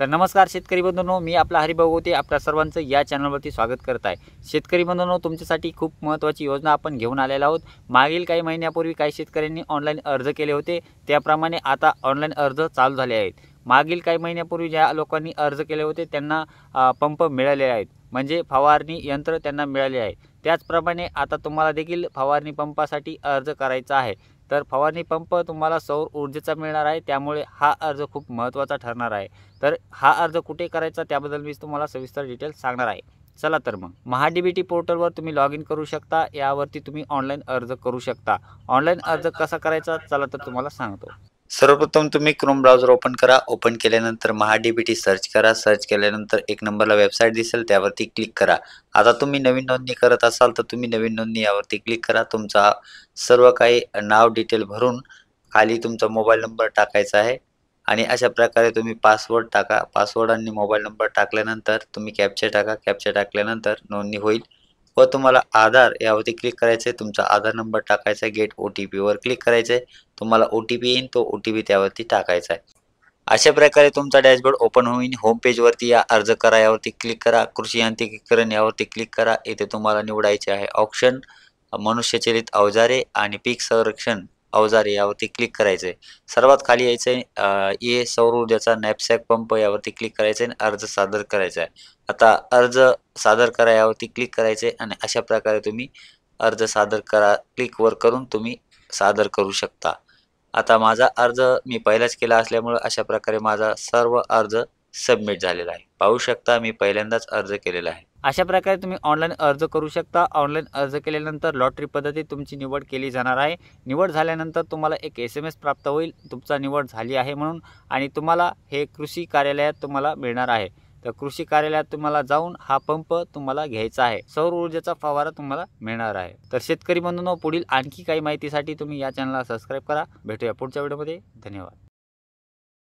तर नमस्कार शेतकरी बंधूंनो, मी आपला हरिभाऊ होते. आपल्या सर्वांचं या चॅनलवरती स्वागत करत आहे. शेतकरी बंधूंनो, तुमच्यासाठी खूप महत्त्वाची योजना आपण घेऊन आलेलो आहोत. मागील काही महिन्यापूर्वी काही शेतकऱ्यांनी ऑनलाईन अर्ज केले होते, त्याप्रमाणे आता ऑनलाईन अर्ज चालू झाले आहेत. मागील काही महिन्यापूर्वी ज्या लोकांनी अर्ज केले होते त्यांना पंप मिळाले आहेत, म्हणजे फवारणी यंत्र त्यांना मिळाले आहे. त्याचप्रमाणे आता तुम्हाला देखील फवारणी पंपासाठी अर्ज करायचा आहे. तर फवारणी पंप तुम्हाला सौर ऊर्जेचा मिळणार आहे, त्यामुळे हा अर्ज खूप महत्त्वाचा ठरणार आहे. तर हा अर्ज कुठे करायचा त्याबद्दल मी तुम्हाला सविस्तर डिटेल्स सांगणार आहे. चला तर मग महाडीबीटी पोर्टलवर तुम्ही लॉग इन करू शकता. यावरती तुम्ही ऑनलाईन अर्ज करू शकता. ऑनलाईन अर्ज कसा करायचा चला तर तुम्हाला सांगतो. सर्वप्रथम तुम्ही क्रोम ब्राउझर ओपन करा. ओपन केल्यानंतर महाडीबीटी सर्च करा. सर्च केल्यानंतर एक नंबरला वेबसाईट दिसेल, त्यावरती क्लिक करा. आता तुम्ही नवीन नोंदणी करत असाल तर तुम्ही नवीन नोंदणी यावरती क्लिक करा. तुमचा सर्व काही नाव डिटेल भरून खाली तुमचा मोबाईल नंबर टाकायचा आहे आणि अशा प्रकारे तुम्ही पासवर्ड टाका. पासवर्ड आणि मोबाईल नंबर टाकल्यानंतर तुम्ही कॅप्चा टाका. कॅप्चा टाकल्यानंतर नोंदणी होईल व तुम्हाला आधार यावरती क्लिक करायचं आहे. तुमचा आधार नंबर टाकायचा आहे. गेट OTP वर क्लिक करायचं आहे. तुम्हाला OTP येईल, तो OTP त्यावरती टाकायचा आहे. अशा प्रकारे तुमचा डॅशबोर्ड ओपन होईल. होम पेजवरती या अर्ज करा यावरती क्लिक करा. कृषी यांत्रिकीकरण यावरती क्लिक करा. इथे तुम्हाला निवडायचे आहे ऑप्शन मनुष्यचलित अवजारे आणि पीक संरक्षण अवजारे यावरती क्लिक करायचे. सर्वात खाली यायचं आहे ये सौर ऊर्जेचा नॅपसॅक पंप यावरती क्लिक करायचे आणि अर्ज सादर करायचा आहे. आता अर्ज सादर करा यावरती क्लिक करायचे आणि अशा प्रकारे तुम्ही अर्ज सादर करा क्लिकवर करून तुम्ही सादर करू शकता. आता माझा अर्ज मी पहिलाच केला असल्यामुळे अशा प्रकारे माझा सर्व अर्ज सबमिट झालेला आहे. पाहू शकता मी पहिल्यांदाच अर्ज केलेला आहे. अशा प्रकारे तुम्ही ऑनलाईन अर्ज करू शकता. ऑनलाईन अर्ज केल्यानंतर लॉटरी पद्धतीत तुमची निवड केली जाणार आहे. निवड झाल्यानंतर तुम्हाला एक SMS प्राप्त होईल तुमचा निवड झाली आहे म्हणून, आणि तुम्हाला हे कृषी कार्यालयात तुम्हाला मिळणार आहे. तर कृषी कार्यालयात तुम्हाला जाऊन हा पंप तुम्हाला घ्यायचा आहे. सौर ऊर्जेचा फवारा तुम्हाला मिळणार आहे. तर शेतकरी बंधूंनो, पुढील आणखी काही माहितीसाठी तुम्ही या चॅनलला सबस्क्राईब करा. भेटूया पुढच्या व्हिडिओमध्ये. धन्यवाद.